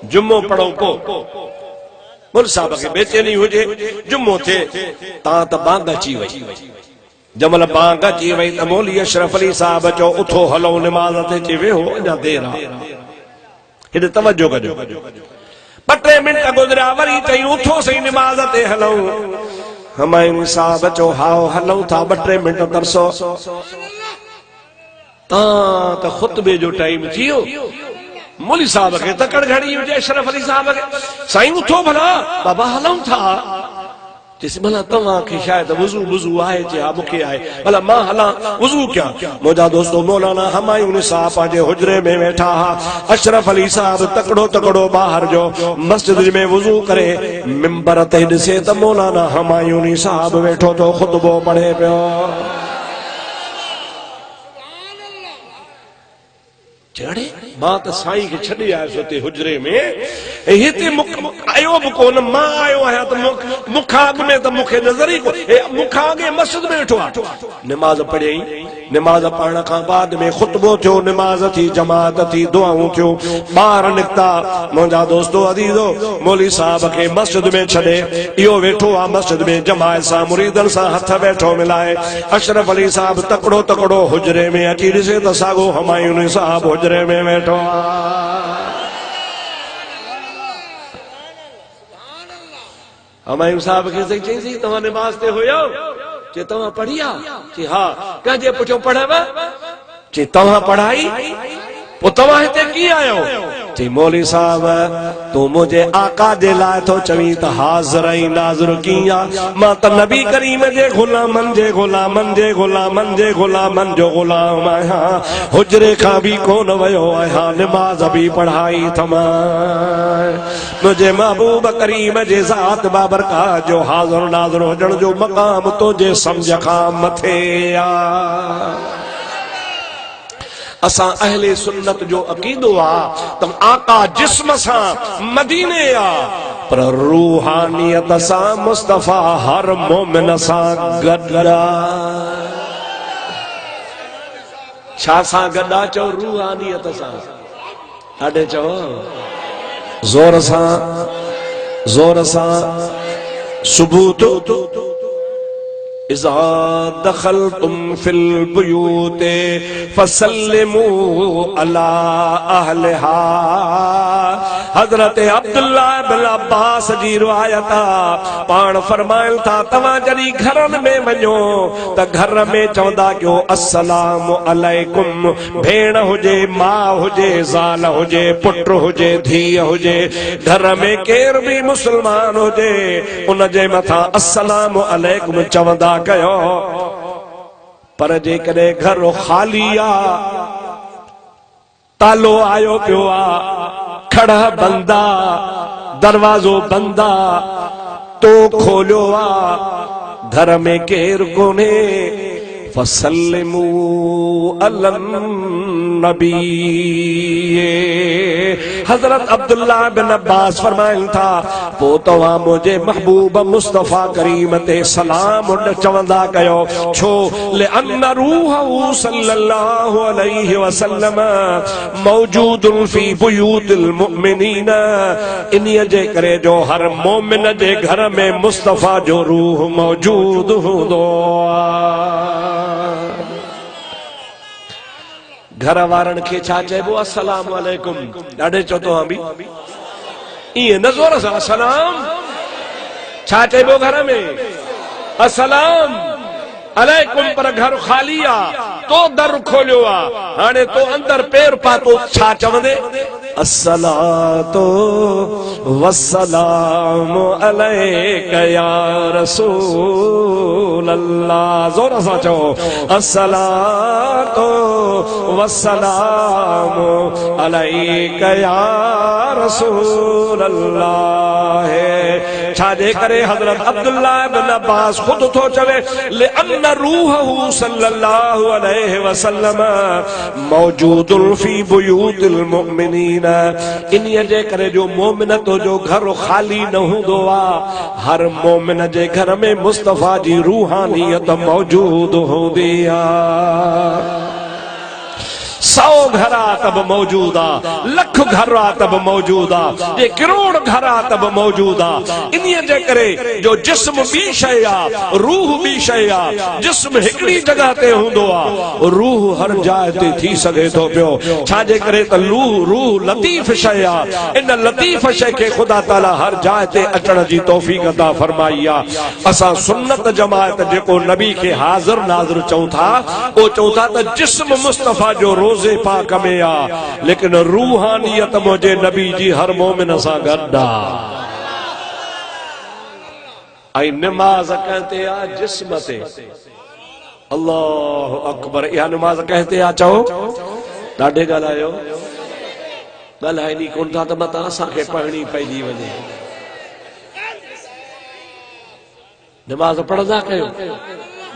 जुम्मो पढ़ो को मुल साहब के बेचैनी हुजे जुम्मो थे ता त बांग अची वई जमल बांग अची वई त मौली अशरफ अली साहब चो उथो हलो नमाज ते चे वे हो अञा देर आ हेॾे तवज्जो कजो ॿ टे मिंट गुज़रिया वरी चई उथो सही नमाज ते हलूं हुमायूं साहब चो हाओ हलूं था 2-3 मिंट तरसो ता त खुतबे जो टाइम थियो मौली साहब के तकड़ घड़ी हुजे अशरफ अली साहब के साईं उठो भला बाबा हलूं था जिस भला तव्हां के शायद वजू वजू आए जे आ मुखे आए भला मां हला वजू क्या मोजा दोस्तों मौलाना हुमायूं साहब पांजे हुजरे में बैठा अशरफ अली साहब तकड़ो तकड़ो बाहर जो मस्जिद में वजू करे मिंबर ते दिसे त मौलाना हुमायूं साहब बैठो तो खुतबो पढ़े पियो चढ़े मां त साईं के छॾे आयुसि हुते हुजरे में हिते आयो बि कोन मां आयो आहियां त मुखां अॻु में त मूंखे नज़र ई कोन मुखां अॻे मस्जिद में वेठो आहे नमाज़ पढ़ियईं नमाज़ पढ़ण खां बाद में खुतबो थियो नमाज़ थी जमात थी दुआऊं थियो ॿार निकिता मुंहिंजा दोस्तो अदीज़ो मौली साहब खे मस्जिद में छॾे इहो वेठो आहे मस्जिद में जमात सां मुरीदनि सां हथ वेठो मिलाए अशरफ अली साहब तकड़ो तकड़ो हुजरे में अची ॾिसे त साॻो हुमायूं साहब हुजरे में वेठो हुमायूं साहब खे सही चई तव्हां नमाज़ ते हुयो चे तव्हां पढ़िया चे हा कंहिंजे पुठियो पढ़व चे तव्हां पढ़ाई पोइ तव्हां हिते कीअं आयो चे मौली साहब तू मुझे आका जे लाइ थो चवी त हाज़िर ऐं नाज़िर कीअं मां त नबी करीम जे गुलामनि जे गुलामनि जे गुलामनि जे गुलामनि जो गुलाम आहियां हुजरे खां बि कोन वियो आहियां नमाज़ बि पढ़ाई थमा मुझे महबूब करीम जे ज़ात बाबरकात जो हाज़िर नाज़िर हुजण जो मक़ाम तुंहिंजे सम्झ खां मथे आ असां अहले सुन्नत जो अकीदो आ त आका जिस्म सां मदीने आ पर रूहानियत सां मुस्तफा हर मोमिन सां गॾु छा सां गॾु चओ रूहानियत सां अॾे चओ ज़ोर सां सुबूत इज़ा दखलतुम फिल बुयूत फसल्लिमू अला अहलिहा हजरत अब्दुल्ला बिन अब्बास जी रिवायत पाण फरमाइल था तव्हां जॾहिं घरनि में वञो त घर में चवंदा कयो अस्सलाम अलैकुम भेण हुजे मां हुजे ज़ाल हुजे पुट हुजे धीअ हुजे घर में केर बि मुस्लमान हुजे उन जे मथां अस्सलाम अलैकुम चवंदा कयो पर जेकॾहिं घर खाली आ तालो आयो पियो आ खड़ा बंदा दरवाजो बंदा तो खोलियो आ घर में केर कोने फसल्लिमू अलन नबी हजरत अब्दुल्ला बिन अब्बास फरमाइल था पो तव्हां मुझे महबूब मुस्तफा करीम ते सलाम चवंदा कयो छो लिअन्न रूहहु सल्लल्लाहु अलैहि वसल्लम मौजूदुन फी बुयूतिल मुमिनीन इन्हीअ जे करे जो हर मोमिन जे घर में मुस्तफा जो रूह मौजूद हूंदो आहे घर वारनि खे छा चइबो अस्सलाम वालेकुम ॾाढे चओ तव्हां बि ईअं न ज़ोर सां अस्सलाम छा चइबो घर में अस्सलाम अलैकुम पर घर खाली आ तो दर खोलियो आ हाणे तो अंदर पैर पातो छा चवंदे अस्सलातो वस्सलामु अलैका या रसूल अल्लाह जोर सां चओ अस्सलातो वस्सलामु अलैका या रसूल अल्लाह छाजे करे हजरत अब्दुल्ला बिन अब्बास खुद तो चवे लिअन्न रूहहु सल्लल्लाहु अलैहि वसल्लम मौजूदुन फी बुयूतिल मुमिनीन इन्हीअ जे करे जो मोमिन तो जो घर खाली न हूंदो आ हर मोमिन जे घर में मुस्तफा जी रूहानियत मौजूद हूंदी आ 100 घरा तब मौजूद आ, लख घरा तब मौजूद आ, जे करोड़ घरा तब मौजूद आ। इन्हीअ जे करे जो जिस्म बी शय आ, रूह बी शय आ। जिस्म हिकड़ी जगह ते हूंदो आ, रूह हर जाइ ते थी सघे थो पियो। छाजे करे त रूह लतीफ शय आ। इन लतीफ शय के खुदा ताला हर जाइ ते अचण जी तौफीक अता फरमाई आ। असां सुन्नत जमात जेको नबी के हाज़िर नाज़िर चऊं था, वो चऊं था त जिस्म मुस्तफा जो रोज़े पाक में आ, लेकिन रूहानियत मुझे नबी जी हर मोमिन सां गॾु आ। ऐं नमाज कहते आ जिस्म ते। अल्लाह अकबर। इहा नमाज कहते आ चओ ॾाढे ॻाल्हायो, ॻाल्हाइनी कोन था त मतां असांखे पढ़णी पइजी वञे। नमाज पढ़ंदा कयो,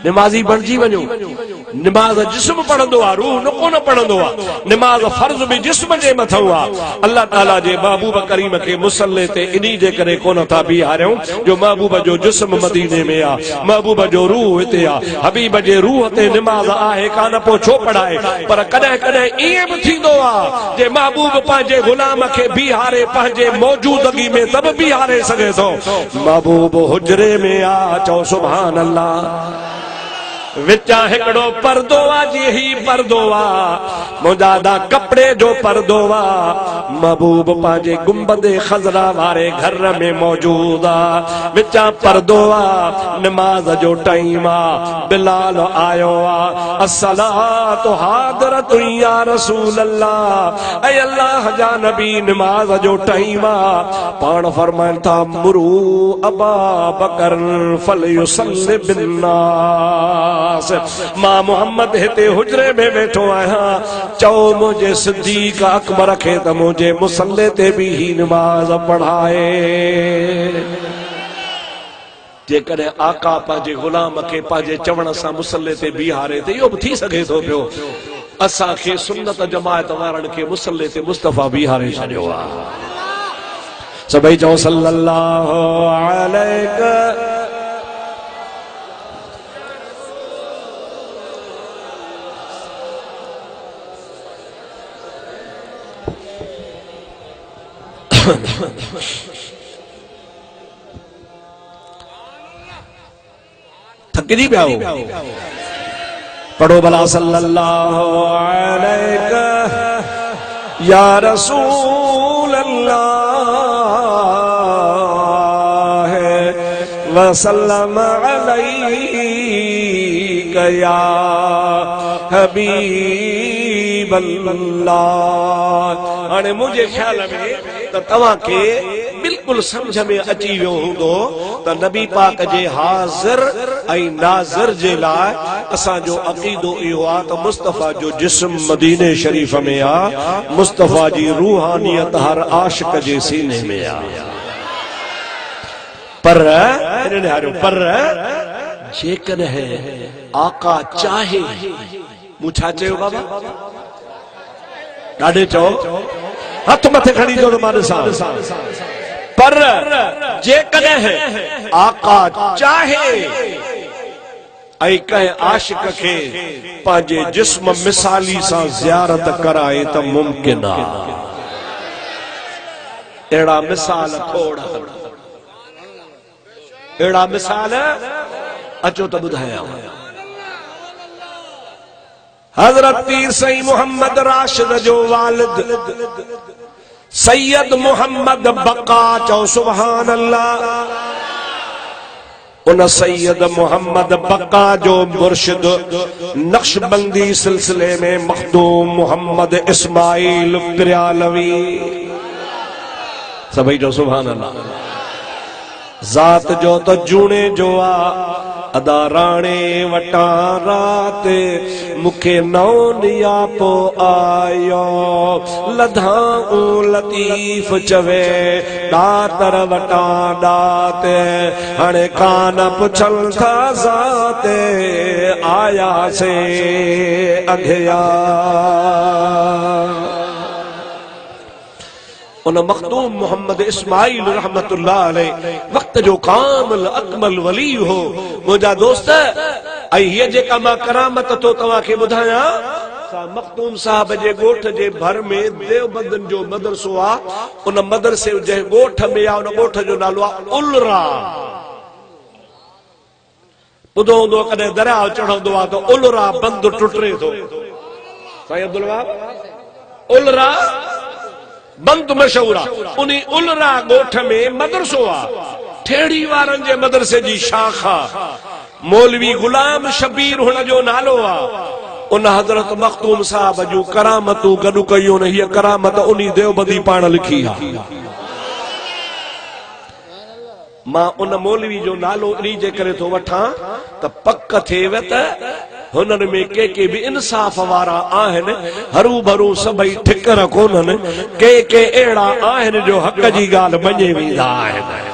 निमाज़ी बणिजी वञो। निमाज़ जिस्म पढ़ंदो आ, रूह न कोन पढ़ंदो आ। निमाज़ फर्ज़ भी जिस्म जे मथां आ। अल्लाह ताला जे महबूब करीम के मुसल्ले ते इन्ही जे करे कोन था बीहारियूं जो महबूब जो जिस्म मदीने में आ, महबूब जो रूह हिते आ। हबीब जे रूह ते निमाज़ आहे कान, पो छो पढ़ाए। पर कॾहिं कॾहिं ईअं बि थींदो आ जे महबूब पंहिंजे गुलाम खे बीहारे पंहिंजे मौजूदगी में तब बीहारे सघे थो। महबूब हुजरे में आ, चओ सुभान अल्लाह। विचा हिकड़ो पर्दो आ, जी ही पर्दो आ, मुजादा कपड़े जो पर्दो आ। महबूब पांजे गुंबदे खजरा वारे घर में मौजूद आ। विचा पर्दो आ, नमाज जो टाइम आ। बिलाल आयो आ, अस्सलातु हादिरतु या रसूल अल्लाह। ऐ अल्लाह जा नबी नमाज जो टाइम आ। पाण फरमाइन था मुरू अबा बकर फलयुसल्लि बिन्नास। मां मोहम्मद हिते हुजरे में बैठो आहियां, चओ मुझे सिद्दीक अकबर खे त मुझे मुसल्ले ते भी ही नमाज पढ़ाए। जेकॾहिं आका पंहिंजे गुलाम खे पंहिंजे चवण सां मुसल्ले ते बीहारे त इहो बि थी सघे थो पियो। असांखे सुन्नत जमायत वारनि खे मुसल्ले ते मुस्तफा बीहारे छॾियो आहे। सभई चओ सल्लल्लाहु अलैहि। थकजी पिया हो, पढ़ो भला सल्लल्लाहु अलैहि या रसूल अल्लाह वसल्लम अलैका या हबीब अल्लाह। हाणे मुझे ख्याल में त तव्हां के बिल्कुल समझ में अची वियो हूंदो त नबी पाक जे हाज़िर ऐं नाज़िर जे लाइ असांजो अक़ीदो इहो आहे त मुस्तफा जो जिस्म मदीने शरीफ में आ, मुस्तफा जी रूहानियत हर आशिक जे सीने में आ। पर जेकॾहिं आका चाहे, मूं छा चयो बाबा? ॾाढे चओ, हथ मथे खणी चओ त मां ॾिसां। पर जेकॾहिं आका चाहे ऐं कंहिं आशिक खे पंहिंजे जिस्म मिसाली सां ज़ियारत कराए त मुमकिन आहे। अहिड़ा मिसाल खोड़, अहिड़ा मिसाल अचो त ॿुधायां। हज़रत पीर सई मोहम्मद राशिद जो वालिद सैयद मोहम्मद बका, चओ सुभान अल्लाह। उन सैयद मोहम्मद बका जो मुर्शिद नक्शबंदी सिलसिले में मखदूम मोहम्मद इस्माइल प्रियालवी। सभई जो सुभान अल्लाह। ज़ात जो तो जूने जो आ, अदा राणे वटा रात मुखे नौ नियापो आयो। लधाऊं लतीफ चवे दातर वटा दात, हाणे कान पुछल था ज़ाते आया से अघया। उन मखदूम मोहम्मद इस्माइल रहमतुल्लाह अलैह वक्त जो कामिल अकमल वली हो। मुंहिंजा दोस्त, ऐं हीअ जेका मां करामत तो तव्हांखे ॿुधायां, मखदूम साहब जे गोठ जे भर में देवबंदन जो मदरसो आ उन मदरसे जे गोठ में आ उन गोठ जो नालो आ उलरा ॿुधो हूंदो कॾहिं दरिया चढ़ंदो आहे त उलरा बंदि टुटे थो साईं अब्दुल वहाब उलरा बंदि मशहूर आहे उन उलरा गोठ में मदरसो आहे ठेड़ी वारनि जे मदरसे जी शाख आहे मौलवी गुलाम शबीर हुन जो नालो आहे उन हज़रत मखदूम साहब जूं करामतूं गॾु कयूं न हीअ करामत उन देवबंदी पाण लिखी आहे मां उन मौलवी जो नालो इन जे करे थो वठां त पक थिएव त हुननि में के बि इंसाफ़ वारा आहिनि हरू भरू सभई ठिकर कोन्हनि के अहिड़ा आहिनि जो हक़ जी ॻाल्हि मञे वेंदा आहिनि